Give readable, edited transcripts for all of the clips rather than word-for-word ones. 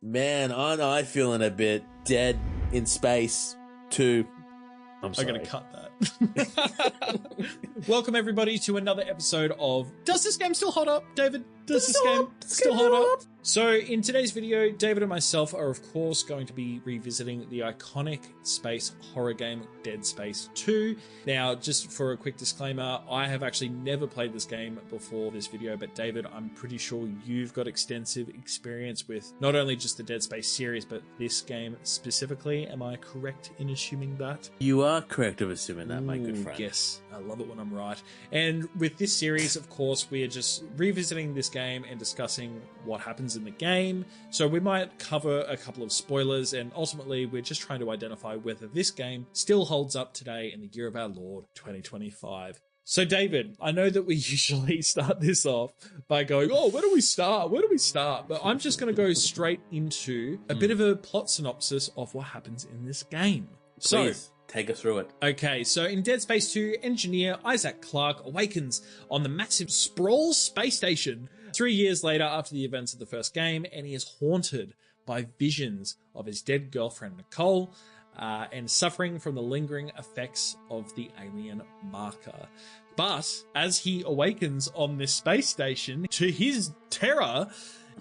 Man, aren't I feeling a bit dead in space too? I'm sorry. I'm going to cut that. Welcome, everybody, to another episode of Does This Game Still Hold Up? David, does this game still hold up? So in today's video, David and myself are, of course, going to be revisiting the iconic space horror game Dead Space 2. Now, just for a quick disclaimer, I have actually never played this game before this video, but David, I'm pretty sure you've got extensive experience with not only just the Dead Space series, but this game specifically. Am I correct in assuming that? You are correct of assuming that, my good friend. Yes, I love it when I'm right. And with this series, of course, we are just revisiting this game and discussing what happens in the game. So we might cover a couple of spoilers, and ultimately we're just trying to identify whether this game still holds up today in the year of our Lord 2025. So David, I know that we usually start this off by going, oh, where do we start? Where do we start? But I'm just going to go straight into a bit of a plot synopsis of what happens in this game. Please, take us through it. Okay, so in Dead Space 2, engineer Isaac Clarke awakens on the massive Sprawl space station 3 years later after the events of the first game, and he is haunted by visions of his dead girlfriend Nicole and suffering from the lingering effects of the alien marker. But as he awakens on this space station, to his terror,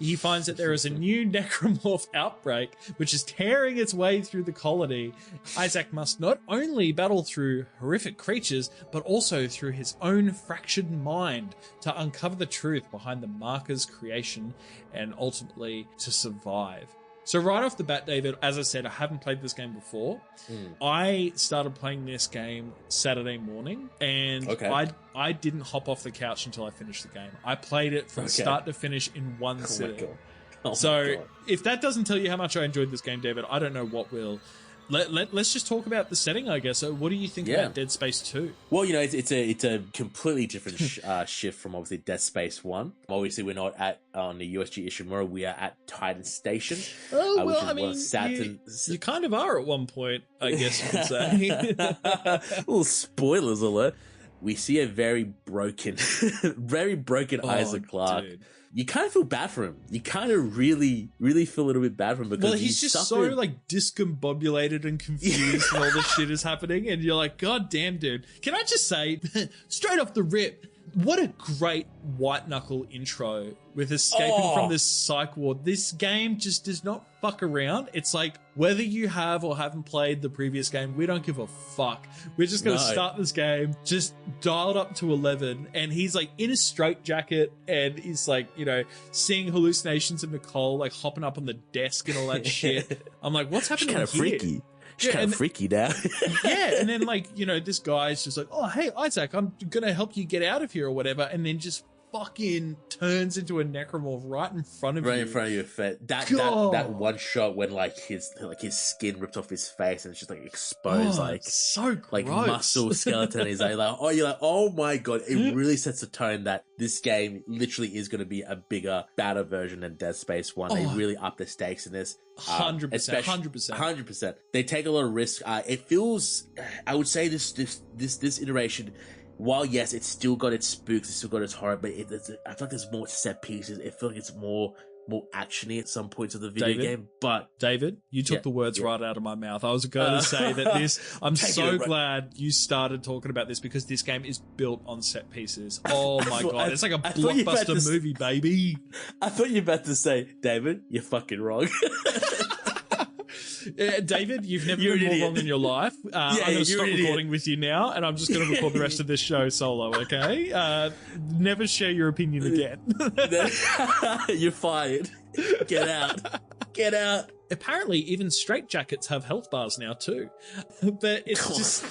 he finds that there is a new Necromorph outbreak, which is tearing its way through the colony. Isaac must not only battle through horrific creatures, but also through his own fractured mind to uncover the truth behind the marker's creation and ultimately to survive. So right off the bat, David, as I said, I haven't played this game before. I started playing this game Saturday morning, and I didn't hop off the couch until I finished the game. I played it from start to finish in one sitting. So if that doesn't tell you how much I enjoyed this game, David, I don't know what will. Let's just talk about the setting, I guess. So what do you think about Dead Space 2? Well, you know, it's a completely different shift from obviously Dead Space 1. Obviously, we're not on the USG Ishimura. We are at Titan Station. Oh, well, I mean, you kind of are at one point, I guess you could say. Little spoilers alert. We see a very broken Isaac Clarke. Dude. You kind of feel bad for him. You kind of really feel a little bit bad for him because he's just so like discombobulated and confused when all this shit is happening, and you're like, God damn, dude. Can I just say, straight off the rip, what a great white knuckle intro with escaping from this psych ward. This game just does not fuck around. It's like, whether you have or haven't played the previous game, we don't give a fuck. We're just going to start this game, just dialed up to 11, and he's like in a straitjacket, and he's like, you know, seeing hallucinations of Nicole, like hopping up on the desk and all that shit. I'm like, what's happening here? Kind of freaky. She's kind of freaky now. And then like, you know, this guy's just like, oh, hey, Isaac, I'm going to help you get out of here or whatever. And then just fucking turns into a necromorph right in front of you. Right in front of your face. That one shot when like his skin ripped off his face and it's just like exposed, like so gross. Like muscle skeleton. He's like, oh my God. It really sets the tone that this game literally is going to be a bigger, badder version than Dead Space 1. They really up the stakes in this. 100%. They take a lot of risk. It feels, I would say this iteration, while yes, it's still got its spooks, it's still got its horror, but I feel like there's more set pieces. I feel like it's more actiony at some points of the video game. But David, you took the words right out of my mouth. I was going to say that I'm so glad you started talking about this, because this game is built on set pieces. Oh my God, it's like a blockbuster movie, baby. I thought you were about to say, David, you're fucking wrong. David, you've never been more wrong in your life. I'm going to stop recording with you now, and I'm just going to record the rest of this show solo, okay? Never share your opinion again. You're fired. Get out. Get out. Apparently, even straitjackets have health bars now, too. But it's just...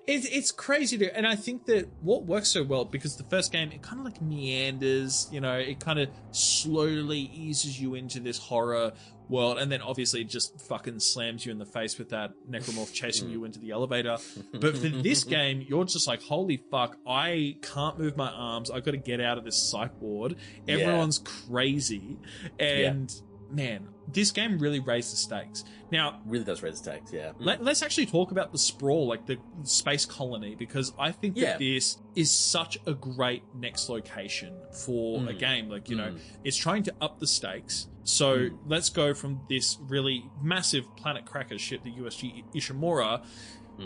It's crazy, dude. And I think that what works so well, because the first game, it kind of like meanders, you know, it kind of slowly eases you into this horror world, and then obviously it just fucking slams you in the face with that necromorph chasing you into the elevator. But for this game, you're just like, holy fuck, I can't move my arms. I've got to get out of this psych ward. Everyone's crazy. And man, this game really raised the stakes. Now, really does raise the stakes, Let's actually talk about the Sprawl, like the space colony, because I think that this is such a great next location for a game. Like, you know, it's trying to up the stakes So let's go from this really massive planet cracker ship, the USG Ishimura,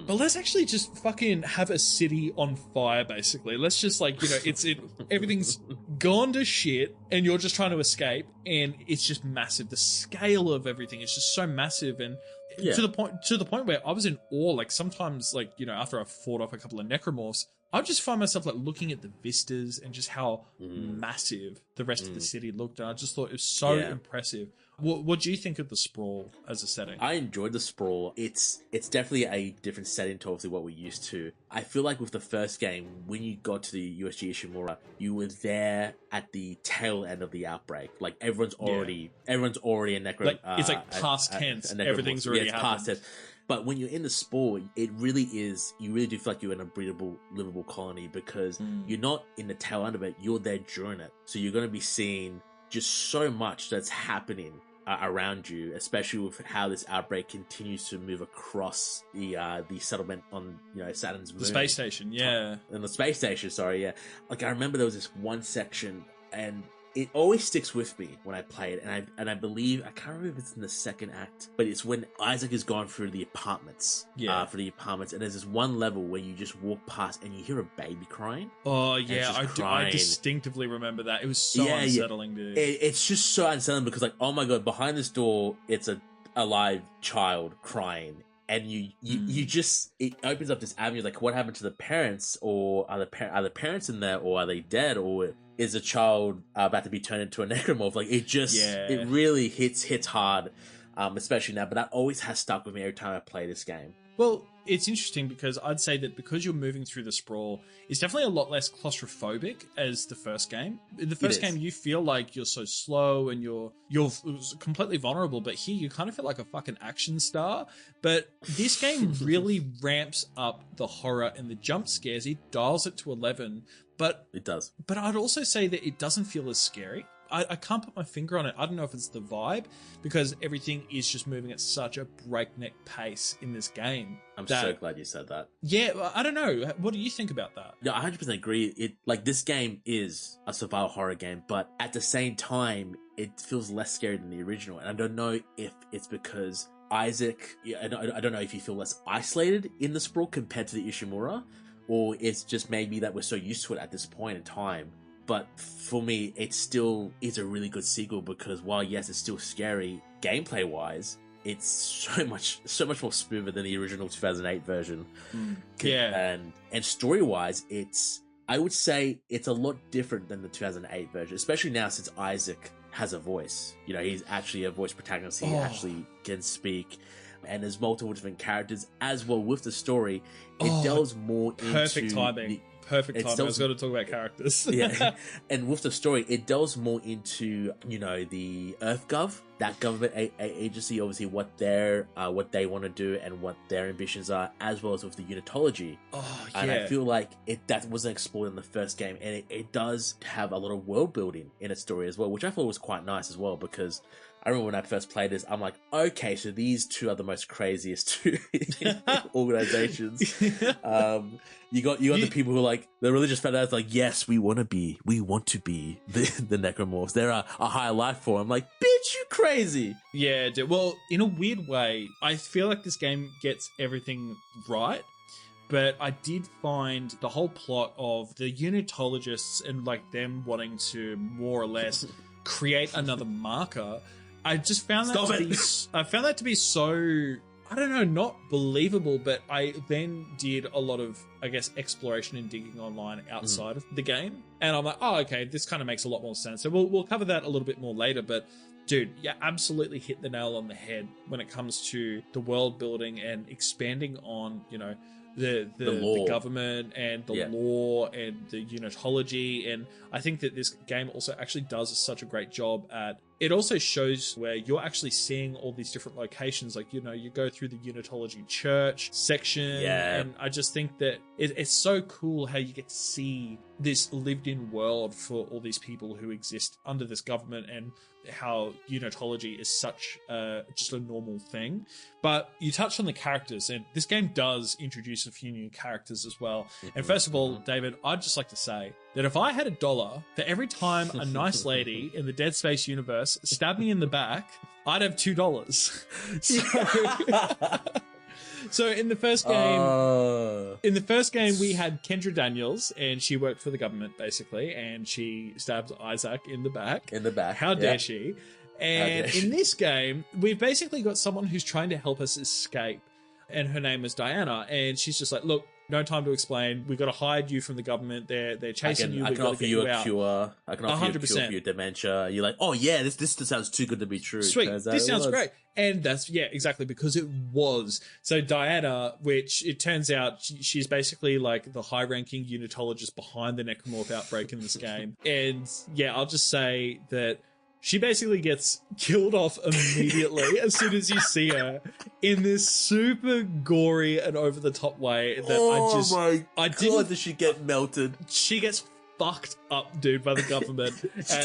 but let's actually just fucking have a city on fire, basically. Let's just everything's gone to shit and you're just trying to escape, and it's just massive. The scale of everything is just so massive, and to the point where I was in awe. Like sometimes, after I fought off a couple of necromorphs, I just find myself looking at the vistas and just how massive the rest of the city looked, and I just thought it was so impressive. What do you think of the Sprawl as a setting? I enjoyed the Sprawl. It's definitely a different setting to obviously what we're used to. I feel like with the first game, when you got to the USG Ishimura, you were there at the tail end of the outbreak. Like everyone's already a necro. It's past tense. Everything's already happened. Past tense. But when you're in the Sprawl, it really is, you really do feel like you're in a breedable, livable colony, because you're not in the tail end of it, you're there during it. So you're going to be seeing just so much that's happening around you, especially with how this outbreak continues to move across the settlement on Saturn's moon. The space station, yeah. And the space station, sorry, yeah. Like I remember there was this one section, and it always sticks with me when I play it, and I believe, I can't remember if it's in the second act, but it's when Isaac has gone through the apartments. And there's this one level where you just walk past and you hear a baby crying. Oh yeah, I distinctly remember that. It was so unsettling, dude. It's just so unsettling because oh my god, behind this door it's a live child crying. And you just, it opens up this avenue, like what happened to the parents, or are the parents in there, or are they dead, or is a child about to be turned into a necromorph? Like it really hits hard, especially now. But that always has stuck with me every time I play this game. Well, it's interesting because I'd say that because you're moving through the Sprawl, it's definitely a lot less claustrophobic as the first game. In the first game, you feel like you're so slow and you're completely vulnerable, but here you kind of feel like a fucking action star. But this game really ramps up the horror and the jump scares. It dials it to 11, but it does. But I'd also say that it doesn't feel as scary. I can't put my finger on it. I don't know if it's the vibe, because everything is just moving at such a breakneck pace in this game. I'm so glad you said that. Yeah, I don't know. What do you think about that? Yeah, I 100% agree. This game is a survival horror game, but at the same time, it feels less scary than the original. And I don't know if it's because Isaac, I don't know if you feel less isolated in the Sprawl compared to the Ishimura, or it's just maybe that we're so used to it at this point in time. But for me, it still is a really good sequel, because while yes, it's still scary, gameplay wise, it's so much more smoother than the original 2008 version. And story wise, I would say it's a lot different than the 2008 version, especially now since Isaac has a voice. He's actually a voice protagonist. He actually can speak. And there's multiple different characters as well with the story. It delves more into perfect timing. Perfect time. I was going to talk about characters. Yeah, and with the story, it delves more into the EarthGov, that government agency, obviously what they want to do and what their ambitions are, as well as with the unitology. And I feel like that wasn't explored in the first game, and it does have a lot of world building in its story as well, which I thought was quite nice as well, because I remember when I first played this, I'm like, okay, so these two are the most craziest two organizations. You got the people who are like, the religious fanatics, like, yes, we want to be the Necromorphs. They're a higher life form. I'm like, bitch, you crazy. Yeah, dude. Well, in a weird way, I feel like this game gets everything right. But I did find the whole plot of the unitologists and like them wanting to more or less create another marker, I just found that to be so, I don't know, not believable. But I then did a lot of, I guess, exploration and digging online outside of the game, and I'm like, oh, okay, this kind of makes a lot more sense. So we'll cover that a little bit more later. But dude, you absolutely hit the nail on the head when it comes to the world building and expanding on, the government and the law and the unitology. And I think that this game also actually does such a great job at, it also shows where you're actually seeing all these different locations. Like, you go through the unitology church section. And I just think that it's so cool how you get to see this lived in world for all these people who exist under this government, and how unitology is such just a normal thing. But you touched on the characters, and this game does introduce a few new characters as well. And first of all, David, I'd just like to say, that if I had $1 for every time a nice lady in the Dead Space universe stabbed me in the back, I'd have $2. So in the first game, we had Kendra Daniels, and she worked for the government basically, and she stabbed Isaac in the back. How dare she? And in this game, we've basically got someone who's trying to help us escape, and her name is Diana, and she's just like, look, no time to explain. We've got to hide you from the government. They're chasing you. I can offer you a cure. I can offer 100%. you a cure for your dementia. You're like, oh yeah, this sounds too good to be true. Sweet, this sounds great. And that's, exactly, because it was. So Diana, which it turns out she's basically like the high-ranking unitologist behind the Necromorph outbreak in this game. And I'll just say that she basically gets killed off immediately as soon as you see her in this super gory and over-the-top way that I didn't... does she get melted? She gets fucked up, dude, by the government.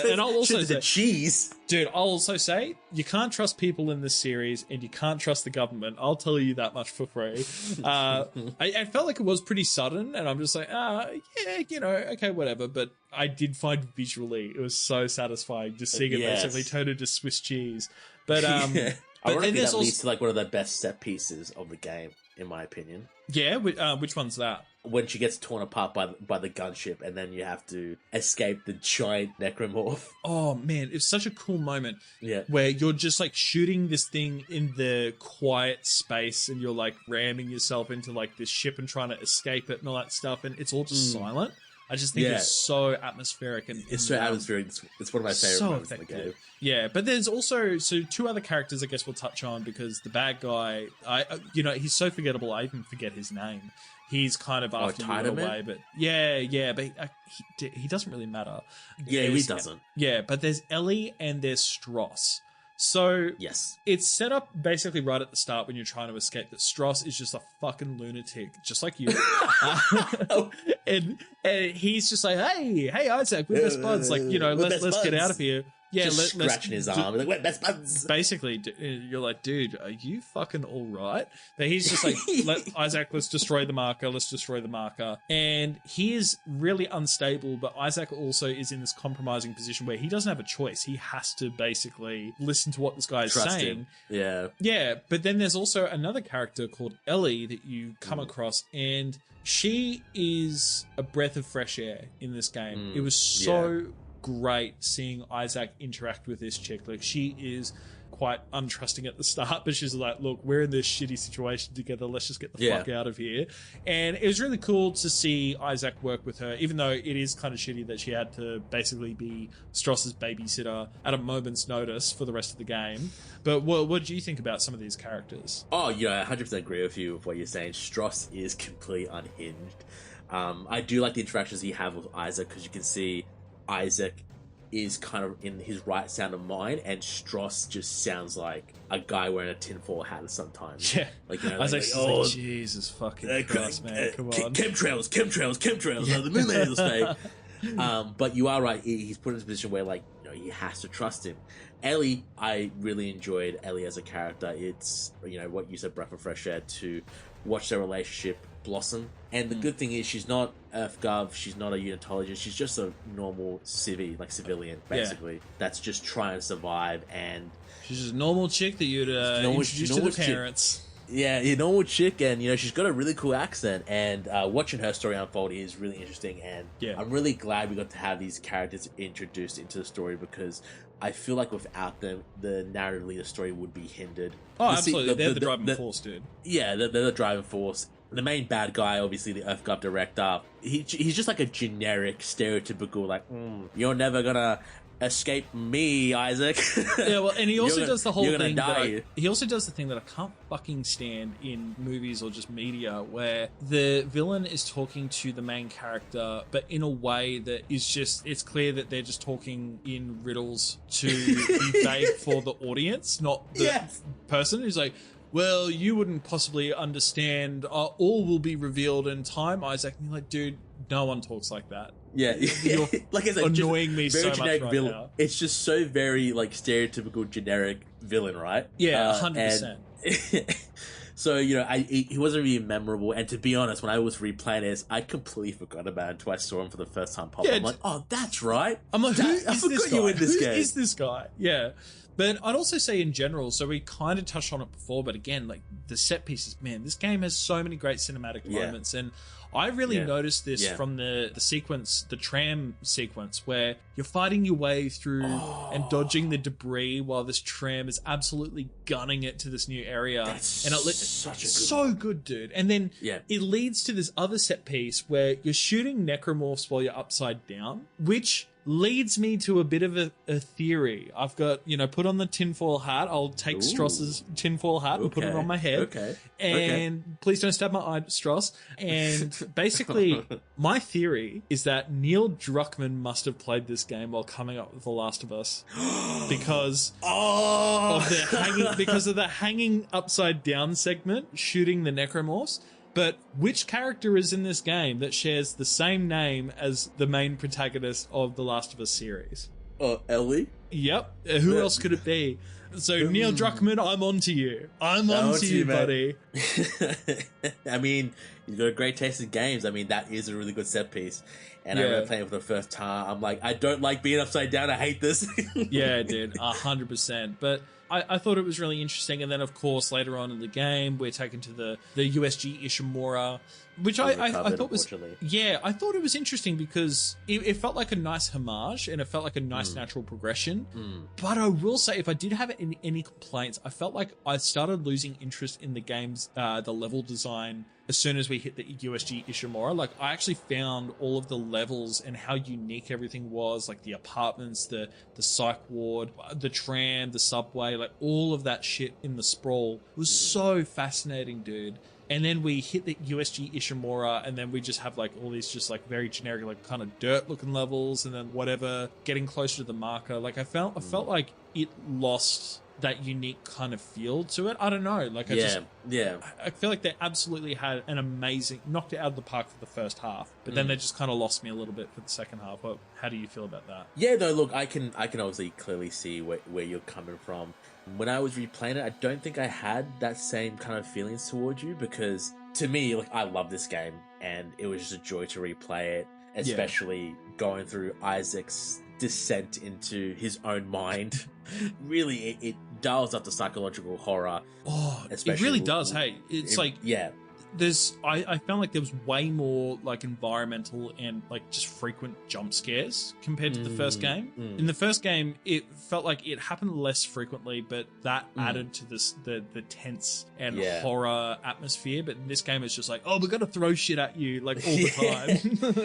And I'll also say... cheese. Dude, I'll also say, you can't trust people in this series, and you can't trust the government. I'll tell you that much for free. I felt like it was pretty sudden, and I'm just like, okay, whatever. But I did find visually, it was so satisfying just seeing it basically turn into Swiss cheese. But ironically, that leads to like one of the best set pieces of the game, in my opinion. Yeah, which one's that? When she gets torn apart by the gunship, and then you have to escape the giant necromorph. Oh man, it's such a cool moment. Yeah, where you're just like shooting this thing in the quiet space, and you're like ramming yourself into like this ship and trying to escape it and all that stuff, and it's all just silent. I just think it's so atmospheric, and it's so atmospheric. It's one of my favorite moments in the game. Yeah, but there's also two other characters I guess we'll touch on, because the bad guy, he's so forgettable. I even forget his name. He's kind of after you in a way, but but he doesn't really matter. Yeah, he doesn't. Yeah, but there's Ellie and there's Stross. So yes, it's set up basically right at the start when you're trying to escape that Stross is just a fucking lunatic, just like you. And he's just like, hey Isaac, we're best buds. Like, let's get out of here. Yeah, just scratching his arm. Like, we're best buds. Basically, you're like, dude, are you fucking all right? But he's just like, Isaac, let's destroy the marker. And he is really unstable, but Isaac also is in this compromising position where he doesn't have a choice. He has to basically listen to what this guy is saying. Him. Yeah, but then there's also another character called Ellie that you come across, and she is a breath of fresh air in this game. It was so great seeing Isaac interact with this chick. Like, she is quite untrusting at the start, but she's like, look, we're in this shitty situation together, let's just get the fuck out of here. And it was really cool to see Isaac work with her, even though it is kind of shitty that she had to basically be Stross's babysitter at a moment's notice for the rest of the game. But what do you think about some of these characters? Oh yeah, I 100% agree with you with what you're saying. Stross is completely unhinged. I do like the interactions you have with Isaac, because you can see Isaac is kind of in his right sound of mind, and Stross just sounds like a guy wearing a tinfoil hat sometimes. Yeah, like, Isaac's like, Jesus fucking Christ, man, come on. Chemtrails, the moon landers mate. But you are right, he's put in a position where, like, he has to trust him. Ellie, I really enjoyed Ellie as a character. It's, what you said, breath of fresh air to watch their relationship blossom. And the good thing is, she's not EarthGov, she's not a unitologist, she's just a normal civilian, basically, that's just trying to survive. And she's just a normal chick that you'd introduce to the parents. Yeah, a normal chick, and she's got a really cool accent, and watching her story unfold is really interesting. And I'm really glad we got to have these characters introduced into the story, because I feel like without them, the narratively the story would be hindered. Oh, absolutely, they're the driving force, dude. Yeah, they're the driving force. The main bad guy, obviously the EarthGov director, he's just like a generic, stereotypical, like, you're never gonna escape me, Isaac. Yeah, well, and he also does the whole thing he also does the thing that I can't fucking stand in movies or just media, where the villain is talking to the main character, but in a way that is just, it's clear that they're just talking in riddles to be vague for the audience, not the person who's like, well, you wouldn't possibly understand. All will be revealed in time, Isaac. And you're like, dude, no one talks like that. Yeah, you're like I said, annoying me so much right villain. Now. It's just so very like stereotypical generic villain, right? Yeah, 100%. So, you know, he wasn't really memorable. And to be honest, when I was replaying this, I completely forgot about him until I saw him for the first time pop up. I'm like, oh, that's right. I'm like, who I is forgot this you guy? in this Who game. is this guy? Yeah. But I'd also say in general, so we kind of touched on it before, but again, like the set pieces, man, this game has so many great cinematic moments. And I really noticed this from the sequence, the tram sequence, where you're fighting your way through and dodging the debris while this tram is absolutely gunning it to this new area. That's and so good, dude. And then it leads to this other set piece where you're shooting necromorphs while you're upside down, which leads me to a bit of a theory. I've got, you know, put on the tinfoil hat. I'll take Strauss's tinfoil hat and put it on my head. And please don't stab my eye, Strauss. And basically, my theory is that Neil Druckmann must have played this game while coming up with The Last of Us because of the hanging upside down segment, shooting the necromorphs. But which character is in this game that shares the same name as the main protagonist of the Last of Us series? Ellie? Yep. Who else could it be? So, Neil Druckmann, I'm on to you. I'm on to you, buddy. I mean, you've got a great taste in games. I mean, that is a really good set piece. And I remember playing it for the first time. I'm like, I don't like being upside down. I hate this. Yeah, dude, 100%. But I thought it was really interesting. And then, of course, later on in the game, we're taken to the USG Ishimura, which I thought was... Yeah, I thought it was interesting because it felt like a nice homage and it felt like a nice natural progression. But I will say, if I did have any complaints, I felt like I started losing interest in the game's the level design as soon as we hit the USG Ishimura. Like, I actually found all of the levels and how unique everything was, like the apartments, the psych ward, the tram, the subway, like all of that shit in the Sprawl was so fascinating, dude. And then we hit the USG Ishimura, and then we just have like all these just like very generic, like kind of dirt looking levels, and then whatever, getting closer to the marker. Like I felt like it lost that unique kind of feel to it. I don't know. Like I feel like they absolutely had an amazing, knocked it out of the park for the first half, but then they just kind of lost me a little bit for the second half. But how do you feel about that? Yeah, no, look, I can obviously clearly see where you're coming from. When I was replaying it, I don't think I had that same kind of feelings towards you, because to me, like, I love this game and it was just a joy to replay it, especially going through Isaac's descent into his own mind. Really, it dials up the psychological horror. Oh, it really does. Hey, it's like, I found like there was way more like environmental and like just frequent jump scares compared to the first game. In the first game, it felt like it happened less frequently, but that added to the tense and horror atmosphere. But in this game, it's just like, oh, we're gonna throw shit at you like all the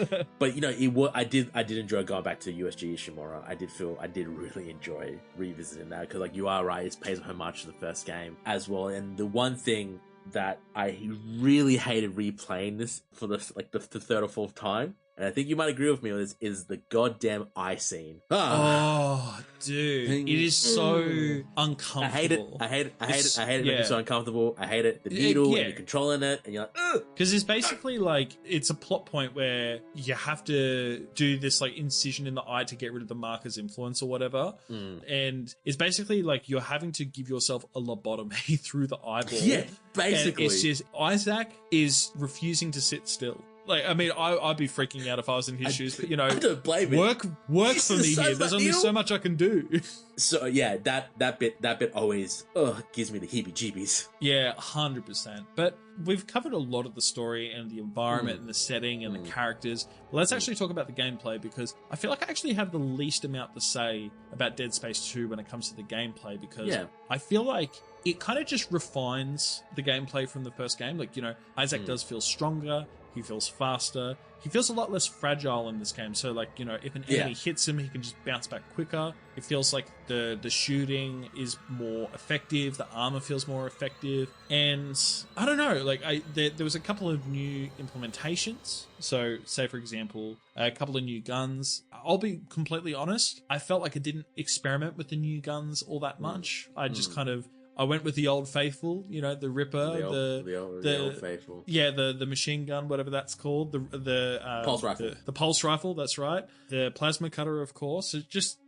time. But you know, I did enjoy going back to USG Ishimura. I did really enjoy revisiting that, because like you are right, it pays homage to the first game as well. And the one thing that I really hated replaying this for the third or fourth time, and I think you might agree with me on this, is the goddamn eye scene. Oh, dude, it is so uncomfortable. I hate it. It's so uncomfortable. I hate it. The needle, and you're controlling it, and you're like, ugh. Because it's basically like, it's a plot point where you have to do this like incision in the eye to get rid of the marker's influence or whatever. And it's basically like you're having to give yourself a lobotomy through the eyeball. Yeah, basically. And it's just, Isaac is refusing to sit still. Like, I mean, I'd be freaking out if I was in his shoes, but you know, I don't blame work for me here. There's only so much I can do. So yeah, that bit always gives me the heebie-jeebies. Yeah, 100%. But we've covered a lot of the story and the environment and the setting and the characters. Let's actually talk about the gameplay, because I feel like I actually have the least amount to say about Dead Space 2 when it comes to the gameplay, because I feel like it kind of just refines the gameplay from the first game. Like, you know, Isaac does feel stronger. He feels faster. He feels a lot less fragile in this game. So, like, you know, if an enemy hits him, he can just bounce back quicker. It feels like the shooting is more effective. The armor feels more effective. And I don't know, like, there was a couple of new implementations. So, say, for example, a couple of new guns. I'll be completely honest. I felt like I didn't experiment with the new guns all that much. I just kind of... I went with the old faithful, you know, the Ripper, the old faithful. Yeah, the machine gun, whatever that's called, the pulse rifle. The pulse rifle, that's right. The plasma cutter, of course.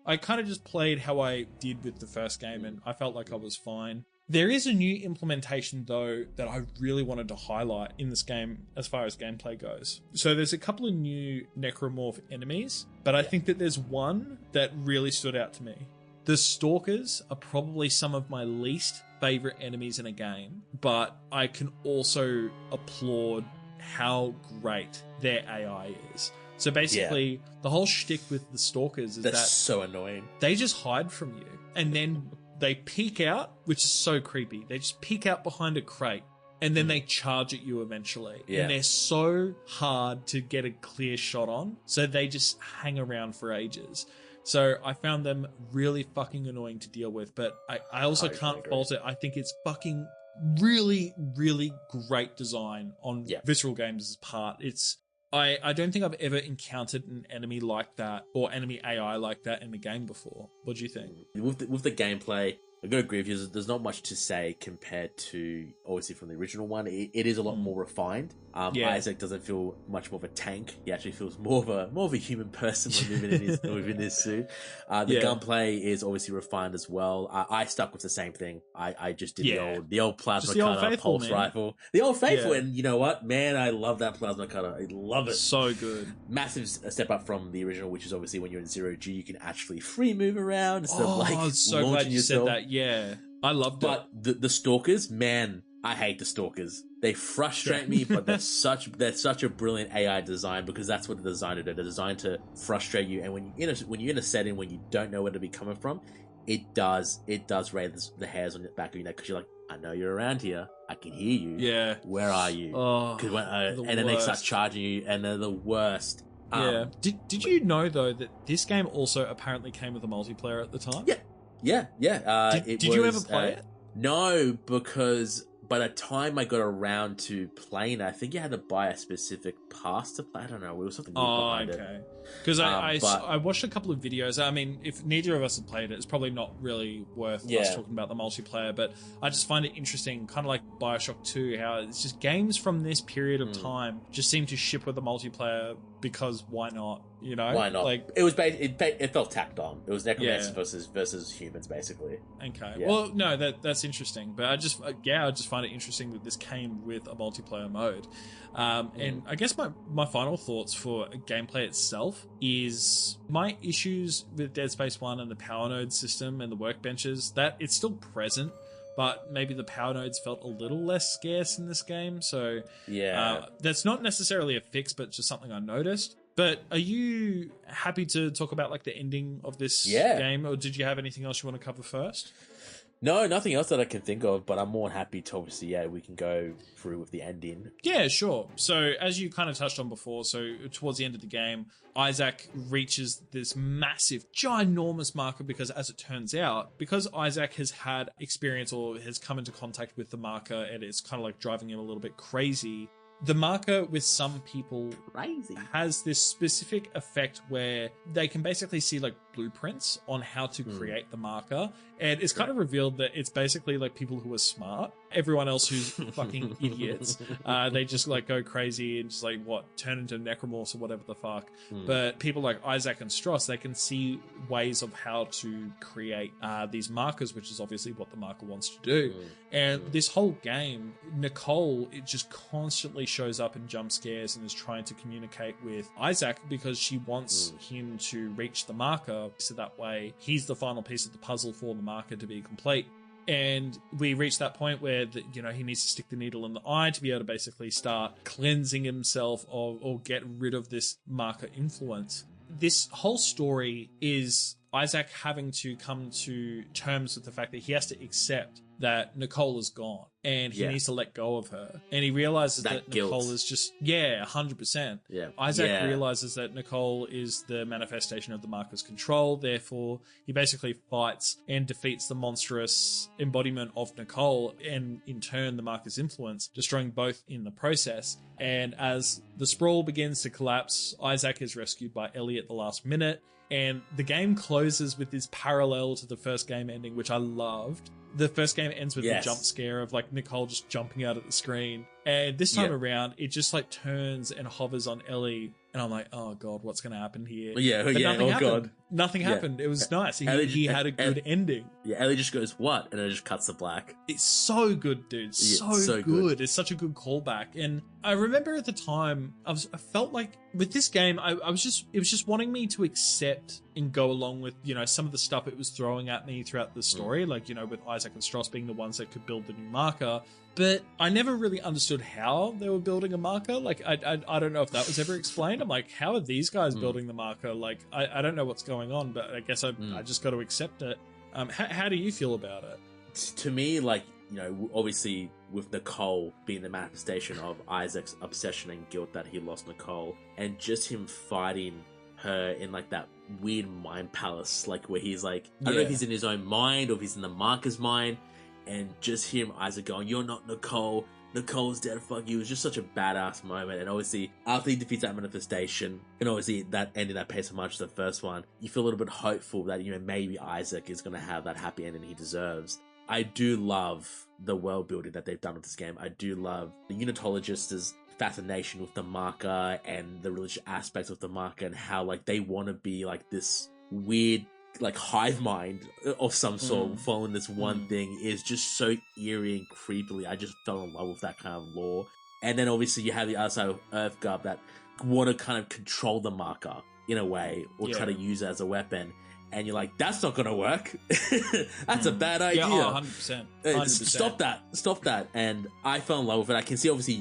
I kind of just played how I did with the first game, and I felt like I was fine. There is a new implementation, though, that I really wanted to highlight in this game as far as gameplay goes. So there's a couple of new Necromorph enemies, but I think that there's one that really stood out to me. The Stalkers are probably some of my least favorite enemies in a game, but I can also applaud how great their AI is. So basically, the whole shtick with the Stalkers is That's so annoying. They just hide from you, and then they peek out, which is so creepy. They just peek out behind a crate, and then they charge at you eventually. Yeah. And they're so hard to get a clear shot on, so they just hang around for ages. So I found them really fucking annoying to deal with, but I also can't fault it. I think it's fucking really, really great design on Visceral Games' part. I don't think I've ever encountered an enemy like that or enemy AI like that in a game before. What do you think? With the gameplay, I gotta agree with you. There's not much to say compared to, obviously, from the original one. It is a lot more refined. Isaac doesn't feel much more of a tank. He actually feels more of a human person when within his suit. The gunplay is obviously refined as well. I stuck with the same thing. I just did the old plasma cutter pulse rifle, the old faithful. And you know what, man, I love that plasma cutter. I love it. So good. Massive step up from the original, which is obviously when you're in 0G, you can actually free move around instead of I'm so glad you said that. Yeah, I loved it. But the Stalkers, man, I hate the Stalkers. They frustrate me, but they're such a brilliant AI design, because that's what they're designed to do. They're designed to frustrate you, and when you're in a setting when you don't know where to be coming from, it does raise the hairs on the back of your neck, because you're like, I know you're around here. I can hear you. Yeah. Where are you? Oh, and then they start charging you, and they're the worst. Yeah. Did you know, though, that this game also apparently came with a multiplayer at the time? Yeah. Did you ever play it? No, because by the time I got around to playing it, I think you had to buy a specific pass to play. I don't know. It was something behind it. Because I watched a couple of videos. I mean, if neither of us had played it, it's probably not really worth us talking about the multiplayer, but I just find it interesting, kind of like Bioshock 2, how it's just games from this period of time just seem to ship with the multiplayer because why not? You know? Why not? Like, it was it felt tacked on. It was necromancers versus humans, basically. Okay. Yeah. Well, no, that's interesting. But I just find it interesting that this came with a multiplayer mode. And I guess my final thoughts for gameplay itself is my issues with Dead Space 1 and the power node system and the workbenches, that it's still present, but maybe the power nodes felt a little less scarce in this game. So that's not necessarily a fix, but just something I noticed. But are you happy to talk about like the ending of this game, or did you have anything else you want to cover first? No, nothing else that I can think of, but I'm more happy to obviously, we can go through with the ending. Yeah, sure. So as you kind of touched on before, so towards the end of the game, Isaac reaches this massive, ginormous marker because, as it turns out, because Isaac has had experience or has come into contact with the marker and it's kind of like driving him a little bit crazy, the marker with some people has this specific effect where they can basically see like blueprints on how to create the marker. And it's kind of revealed that it's basically like people who are smart. Everyone else who's fucking idiots, they just like go crazy and just like turn into necromorphs or whatever the fuck. But people like Isaac and Stross, they can see ways of how to create these markers, which is obviously what the marker wants to do. And this whole game, Nicole, it just constantly shows up in jump scares and is trying to communicate with Isaac because she wants him to reach the marker, so that way he's the final piece of the puzzle for the marker to be complete. And we reach that point where he needs to stick the needle in the eye to be able to basically start cleansing himself or get rid of this marker influence. This whole story is Isaac having to come to terms with the fact that he has to accept that Nicole is gone and he needs to let go of her. And he realizes that Nicole is just, 100%. Yeah. Isaac realizes that Nicole is the manifestation of the marker's control. Therefore, he basically fights and defeats the monstrous embodiment of Nicole and in turn the marker's influence, destroying both in the process. And as the Sprawl begins to collapse, Isaac is rescued by Ellie at the last minute. And the game closes with this parallel to the first game ending, which I loved. The first game ends with the jump scare of like Nicole just jumping out at the screen. And this time around, it just like turns and hovers on Ellie. And I'm like, oh God, what's going to happen here? But nothing happened. God. nothing happened. It was nice. He had a good ending. Yeah, Ellie just goes, what? And it just cuts to black. It's so good, dude. So good. It's such a good callback. And I remember at the time, I felt like with this game, it was just wanting me to accept and go along with, some of the stuff it was throwing at me throughout the story, like, with Isaac and Strauss being the ones that could build the new marker. But I never really understood how they were building a marker. Like, I don't know if that was ever explained. I'm like, how are these guys building the marker? Like, I don't know what's going on, but I guess I just got to accept it. How do you feel about it? To me, like, obviously with Nicole being the manifestation of Isaac's obsession and guilt that he lost Nicole, and just him fighting her in like that weird mind palace, like where he's like, I don't know if he's in his own mind or if he's in the marker's mind, and just him, Isaac going, you're not Nicole, Nicole's dead, fuck you. It was just such a badass moment. And obviously after he defeats that manifestation, and obviously that ending that pace so much as the first one, you feel a little bit hopeful that, maybe Isaac is going to have that happy ending he deserves. I do love the world building that they've done with this game. I do love the unitologist's fascination with the marker and the religious aspects of the marker, and how like they want to be like this weird like hive mind of some sort, following this one thing is just so eerie and creepily. I just fell in love with that kind of lore. And then obviously you have the other side of Earthguard that want to kind of control the marker in a way, or try to use it as a weapon. And you're like, that's not going to work. That's a bad idea. Yeah, 100%. 100%. Stop that. And I fell in love with it. I can see obviously,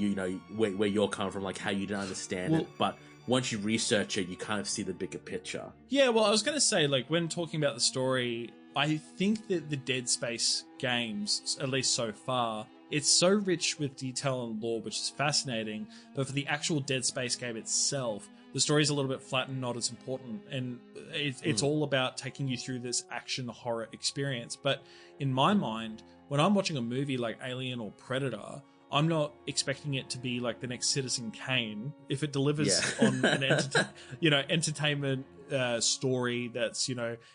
where you're coming from, like how you didn't understand it. But once you research it, you kind of see the bigger picture. Yeah, well, I was going to say, like, when talking about the story, I think that the Dead Space games, at least so far, it's so rich with detail and lore, which is fascinating. But for the actual Dead Space game itself, the story is a little bit flat and not as important. And it's all about taking you through this action horror experience. But in my mind, when I'm watching a movie like Alien or Predator, I'm not expecting it to be like the next Citizen Kane. If it delivers on an entertainment story that's,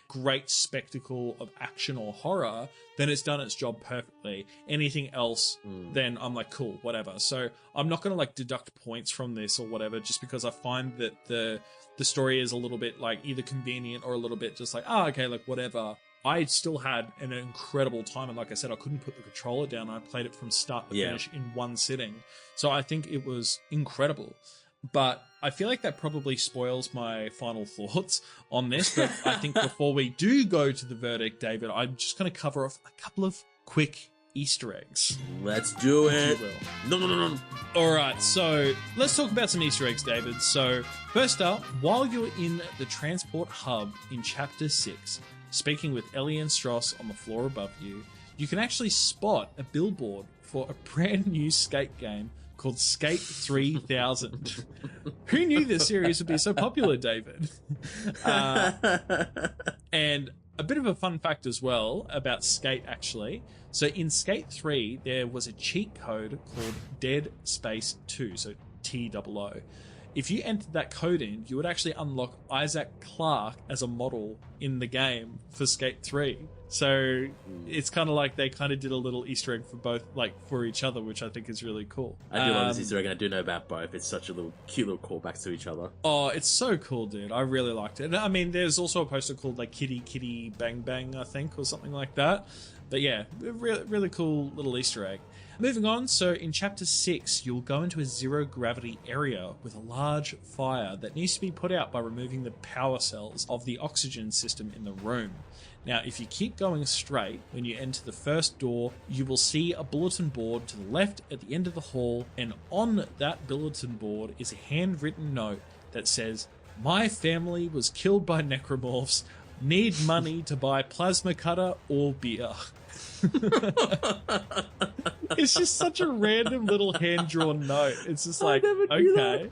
great spectacle of action or horror, then it's done its job perfectly. Anything else, then I'm like, cool, whatever. So I'm not going to like deduct points from this or whatever, just because I find that the story is a little bit like either convenient or a little bit just like, okay, like whatever. I still had an incredible time, and like I said, I couldn't put the controller down. I played it from start to finish in one sitting. So I think it was incredible. But I feel like that probably spoils my final thoughts on this. But I think before we do go to the verdict, David, I'm just going to cover off a couple of quick Easter eggs. Let's do it. No. All right, so let's talk about some Easter eggs, David. So first up, while you're in the transport hub in Chapter 6, speaking with Ellie and Strauss on the floor above you, you can actually spot a billboard for a brand new skate game called Skate 3000. Who knew this series would be so popular, David? And a bit of a fun fact as well about Skate, actually. So in Skate 3, there was a cheat code called Dead Space 2, so TOO. If you entered that code in, you would actually unlock Isaac Clarke as a model in the game for Skate 3. So it's kind of like they kind of did a little Easter egg for both, like for each other, which I think is really cool. I do love this Easter egg, and I do know about both. It's such a cute little callbacks to each other. Oh, it's so cool, dude. I really liked it. And I mean, there's also a poster called like Kitty Kitty Bang Bang, I think, or something like that. But yeah, really cool little Easter egg. Moving on, so in Chapter 6, you'll go into a zero-gravity area with a large fire that needs to be put out by removing the power cells of the oxygen system in the room. Now, if you keep going straight, when you enter the first door, you will see a bulletin board to the left at the end of the hall, and on that bulletin board is a handwritten note that says, "My family was killed by necromorphs. Need money to buy plasma cutter or beer." It's just such a random little hand-drawn note. It's just like, okay.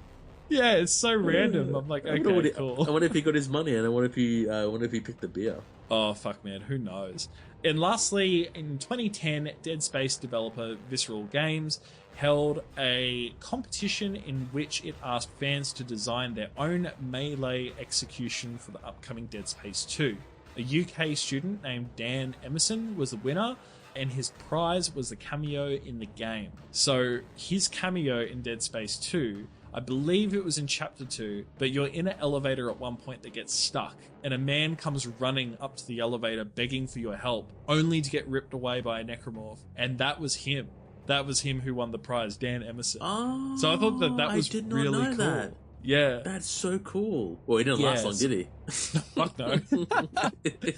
Yeah, it's so random. I'm like, okay, cool. I wonder if he got his money, and I wonder if he picked the beer. Oh, fuck, man. Who knows? And lastly, in 2010, Dead Space developer Visceral Games held a competition in which it asked fans to design their own melee execution for the upcoming Dead Space 2. A UK student named Dan Emerson was the winner, and his prize was the cameo in the game. So his cameo in Dead Space 2, I believe it was in chapter 2, but you're in an elevator at one point that gets stuck, and a man comes running up to the elevator begging for your help, only to get ripped away by a necromorph. And that was him. That was him who won the prize, Dan Emerson. Oh, so I thought that was I did not really know cool. That. Yeah. That's so cool. Well, he didn't last long, did he? Fuck no.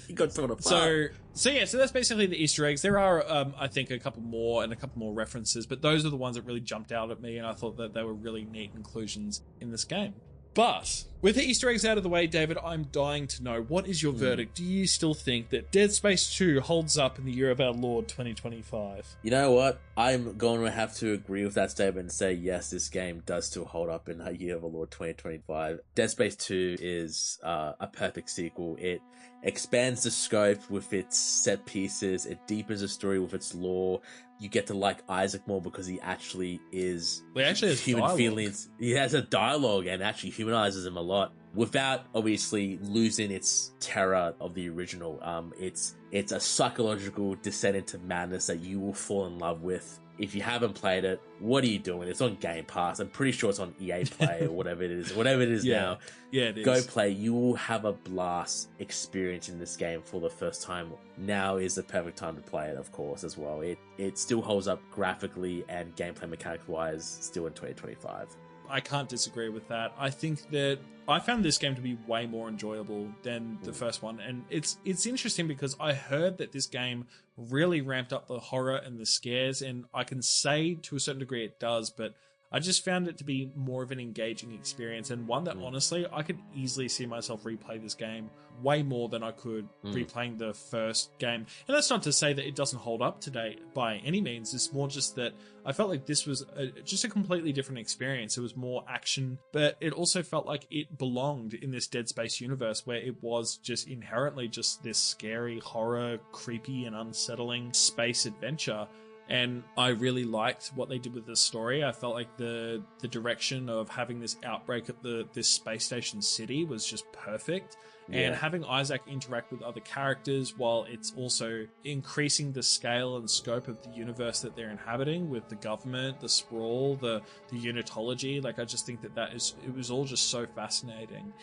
He got torn apart. So that's basically the Easter eggs. There are, I think, a couple more references, but those are the ones that really jumped out at me, and I thought that they were really neat inclusions in this game. But with the Easter eggs out of the way, David, I'm dying to know, what is your verdict? Do you still think that Dead Space 2 holds up in the year of our Lord 2025? You know what? I'm going to have to agree with that statement and say, yes, this game does still hold up in the year of our Lord 2025. Dead Space 2 is a perfect sequel. It expands the scope with its set pieces. It deepens the story with its lore. You get to like Isaac more because he actually is has human dialogue. feelings. He has a dialogue and actually humanizes him a lot without obviously losing its terror of the original. It's a psychological descent into madness that you will fall in love with. If you haven't played it, what are you doing? It's on Game Pass. I'm pretty sure it's on EA Play or whatever it is. Whatever it is now. Yeah, it is. Go play. You will have a blast experiencing this game for the first time. Now is the perfect time to play it, of course, as well. It still holds up graphically and gameplay mechanic-wise still in 2025. I can't disagree with that. I think that I found this game to be way more enjoyable than the first one, and it's interesting because I heard that this game really ramped up the horror and the scares, and I can say to a certain degree it does, but I just found it to be more of an engaging experience, and one that honestly I could easily see myself replay this game way more than I could replaying the first game. And that's not to say that it doesn't hold up today by any means. It's more just that I felt like this was just a completely different experience. It was more action, but it also felt like it belonged in this Dead Space universe where it was just inherently just this scary, horror, creepy and unsettling space adventure. And I really liked what they did with the story. I felt like the direction of having this outbreak at this space station city was just perfect. And having Isaac interact with other characters while it's also increasing the scale and scope of the universe that they're inhabiting with the government, the Sprawl, the unitology. Like, I just think that it was all just so fascinating.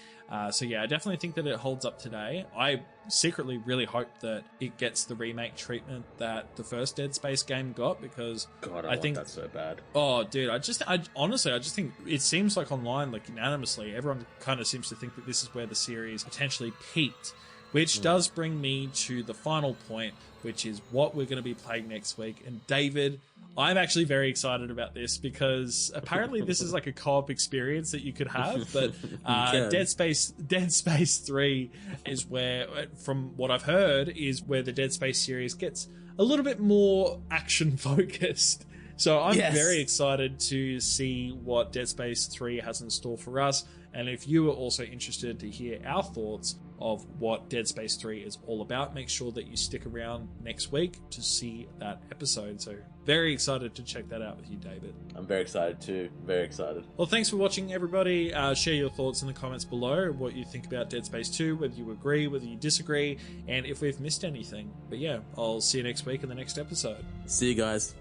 So yeah, I definitely think that it holds up today. I secretly really hope that it gets the remake treatment that the first Dead Space game got, because God, I think that's so bad. Oh, dude, I honestly think it seems like online, like unanimously, everyone kind of seems to think that this is where the series potentially peaked, which does bring me to the final point, which is what we're going to be playing next week. And David, I'm actually very excited about this because apparently this is like a co-op experience that you could have, but Dead Space 3 is where, from what I've heard, is where the Dead Space series gets a little bit more action focused. So I'm very excited to see what Dead Space 3 has in store for us. And if you are also interested to hear our thoughts of what Dead Space 3 is all about, make sure that you stick around next week to see that episode. So very excited to check that out with you, David. I'm very excited too. Very excited. Well, thanks for watching, everybody. Share your thoughts in the comments below, what you think about Dead Space 2, whether you agree, whether you disagree, and if we've missed anything. But yeah, I'll see you next week in the next episode. See you guys.